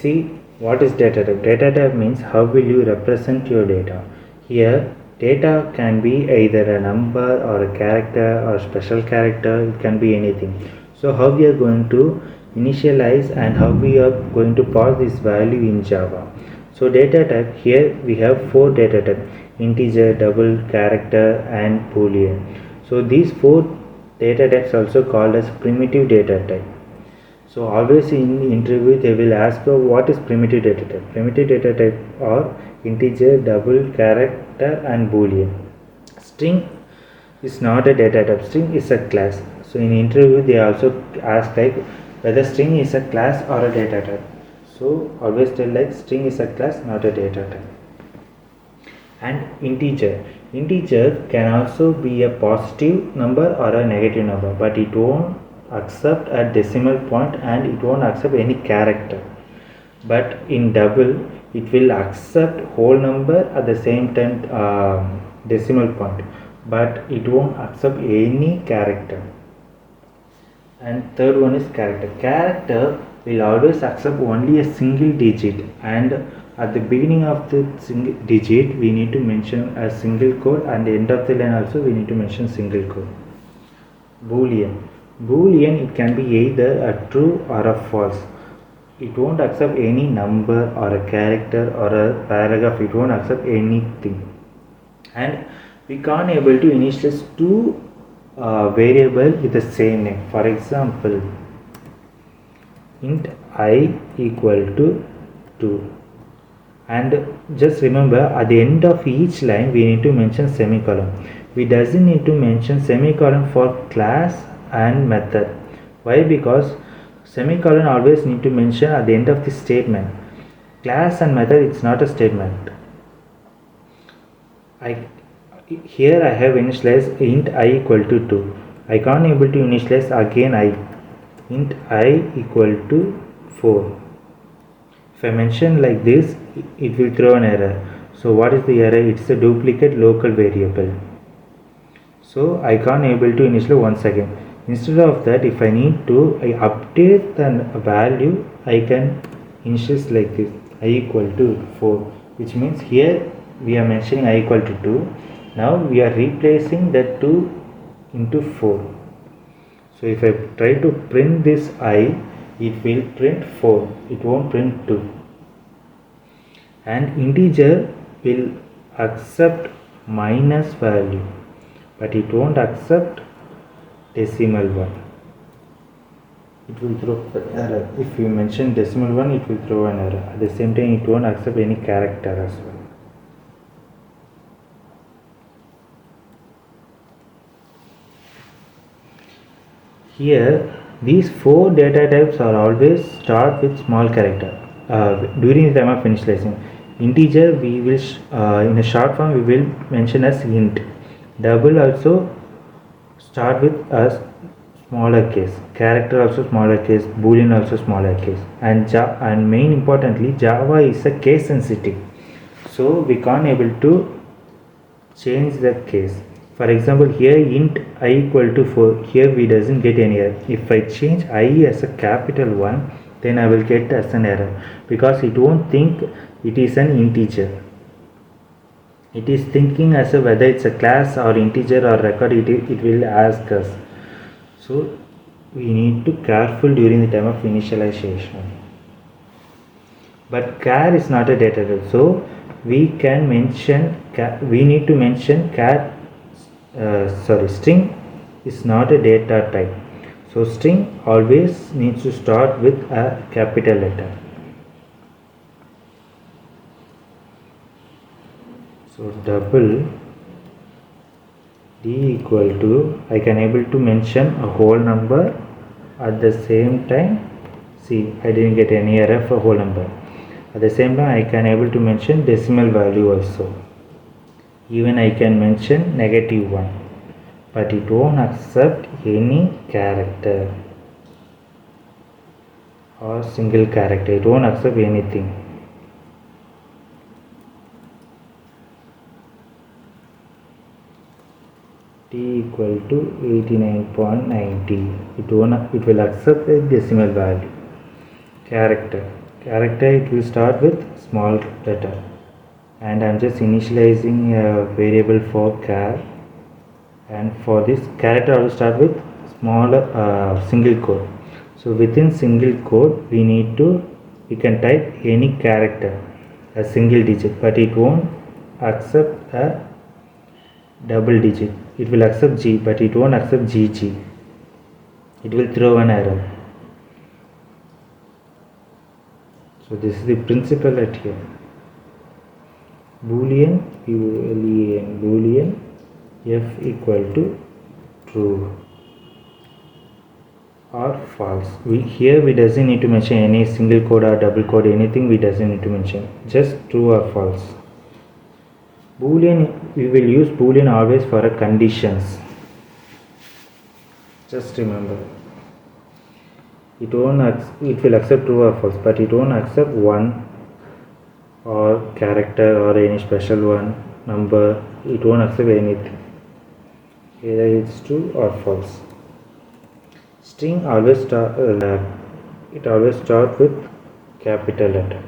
see what is data type. Data type means how will you represent your data. Here data can be either a number or a character or special character, it can be anything. So how we are going to initialize and how we are going to pass this value in Java. So data type, here we have 4 data type: integer, double, character and boolean. So these 4 data types also called as primitive data type. So always in the interview they will ask what is primitive data type. Primitive data type are integer, double, character and boolean. String is not a data type, string is a class. So in interview they also ask like whether string is a class or a data type. So always tell like string is a class, not a data type. And integer can also be a positive number or a negative number, but it won't accept a decimal point and it won't accept any character. But in double it will accept whole number at the same time decimal point, but it won't accept any character. And third one is character will always accept only a single digit, and at the beginning of the single digit we need to mention a single code, and the end of the line also we need to mention single code. Boolean, it can be either a true or a false. It won't accept any number or a character or a paragraph, it won't accept anything. And we can't able to initialize two variable with the same name. For example, int I equal to 2, and just remember at the end of each line we need to mention semicolon. We doesn't need to mention semicolon for class and method. Why? Because semicolon always need to mention at the end of the statement. Class and method, it's not a statement. Here I have initialized int I equal to 2. I can't able to initialize again int I equal to 4. If I mention like this, it will throw an error. So what is the error? It's a duplicate local variable. So I can't able to initialize once again. Instead of that, if I need to update the value, I can initialize like this: I equal to 4, which means here we are mentioning I equal to 2. Now we are replacing that 2 into 4. So if I try to print this I, it will print 4, it won't print 2. And integer will accept minus value, but it won't accept decimal one. It will throw an error. If you mention decimal one, it will throw an error. At the same time, it won't accept any character as well. Here these 4 data types are always start with small character during the time of initializing. Integer we will in a short form we will mention as int. Double also start with a smaller case. Character also smaller case. Boolean also smaller case. And main importantly, Java is a case sensitive, so we can't able to change the case. For example, here int I equal to 4, here we doesn't get any error. If I change I as a capital 1, then I will get as an error, because it won't think it is an integer. It is thinking as a whether it's a class or integer or record, it will ask us. So we need to careful during the time of initialization. But char is not a data type, so we can mention we need to mention string is not a data type. So string always needs to start with a capital letter. So double d equal to, I can able to mention a whole number at the same time. See, I didn't get any error for whole number. At the same time, I can able to mention decimal value also. Even I can mention -1, but it won't accept any character or single character. It won't accept anything. T equal to 89.90. It will accept a decimal value. Character character, it will start with small letter, and I'm just initializing a variable for char, and for this character I will start with small single quote. So within single quote we can type any character, a single digit, but it won't accept a double digit. It will accept G, but it won't accept GG. It will throw an error. So this is the principle at here. Boolean, Boolean f equal to true or false. Here we doesn't need to mention any single quote or double quote, anything we doesn't need to mention, just true or false. Boolean, we will use Boolean always for a conditions. Just remember, it will accept true or false, but it won't accept one or character or any special one, number. It won't accept anything. Either it's true or false. String always start with capital letter.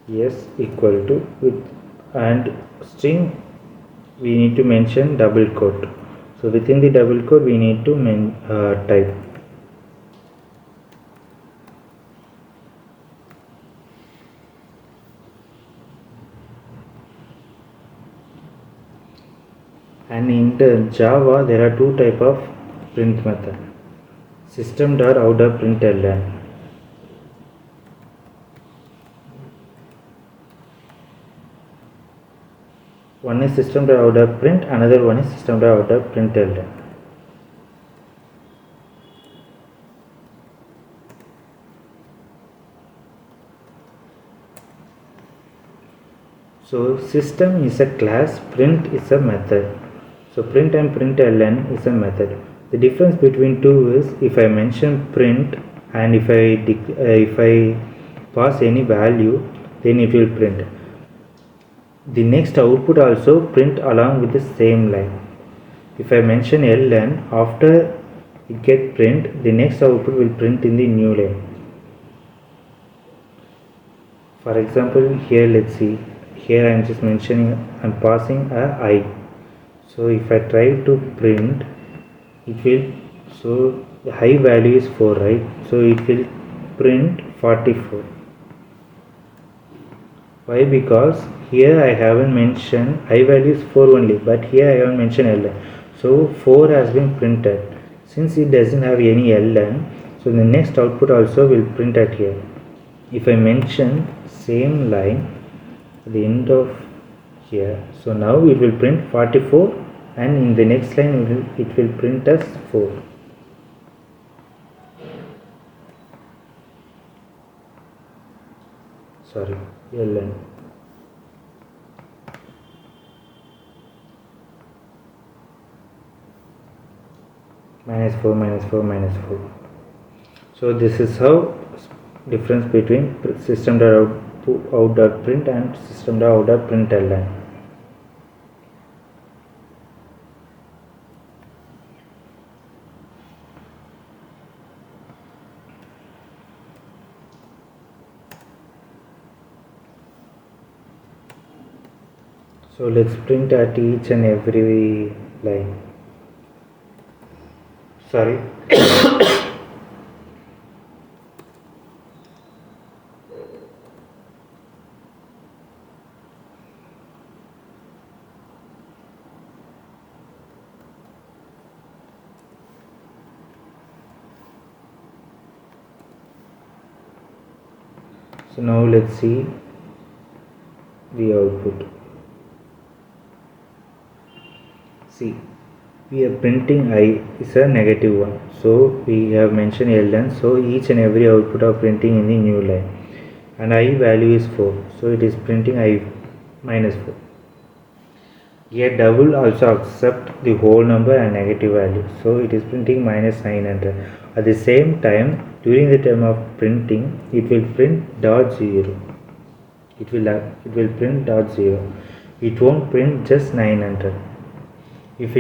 Yes equal to with, and string we need to mention double quote. So within the double quote we need to type. And in the Java there are two type of print method. System.out.println. One is system.out.print, another one is system.out.println. So system is a class, print is a method. So print and println is a method. The difference between two is if I mention print and if I pass any value, then it will print. The next output also print along with the same line. If I mention ln, after it get print, the next output will print in the new line. For example, here let's see. Here I am just mentioning, I am passing a I. So if I try to print, it will, so the high value is 4, right? So it will print 44. Why? Because here I haven't mentioned, high value is 4 only, but here I haven't mentioned ln. So 4 has been printed. Since it doesn't have any ln, so the next output also will print at here. If I mention same line at the end of here, so now it will print 44, and in the next line it will print as 4. Sorry, ln. -4, -4, -4. So this is how difference between system.out.print and system.out.println. So let's print at each and every line. Sorry. So now let's see the output. See, we are printing I is a negative one, so we have mentioned ln, so each and every output are printing in the new line, and I value is 4, so it is printing I -4. Here double also accept the whole number and negative value, so it is printing -900. At the same time, during the time of printing, it will print .0. It will print .0. It won't print just 900. If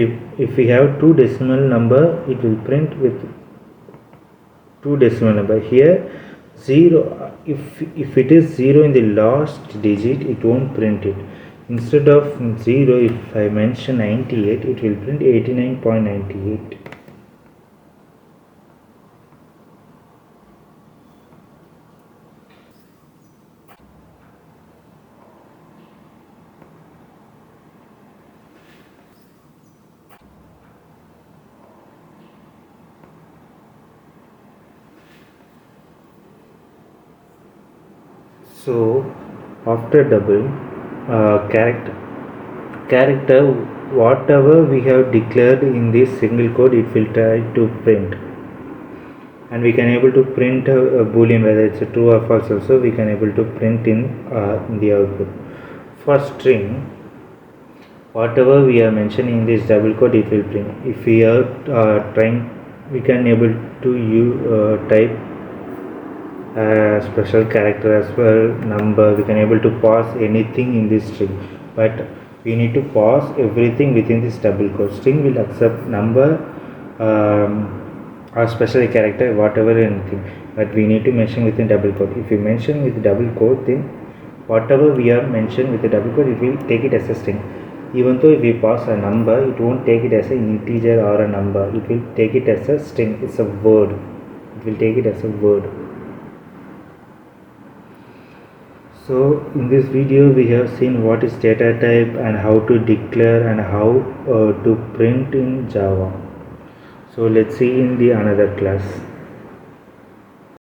we have two decimal number, it will print with two decimal number. Here 0, if it is 0 in the last digit, it won't print it. Instead of 0, if I mention 98, it will print 89.98. So after double character, whatever we have declared in this single code, it will try to print, and we can able to print a boolean, whether it's a true or false. Also we can able to print in the output. For string, whatever we are mentioning in this double quote, it will print. If we are trying, we can able to type special character as well, number. We can able to pass anything in this string, but we need to pass everything within this double quote. String will accept number or special character, whatever, anything, but we need to mention within double quote. If you mention with double quote, then whatever we are mentioned with the double quote, it will take it as a string. Even though if we pass a number, it won't take it as an integer or a number. It will take it as a string. It's a word. It will take it as a word. So in this video we have seen what is data type and how to declare and how to print in Java. So let's see in the another class.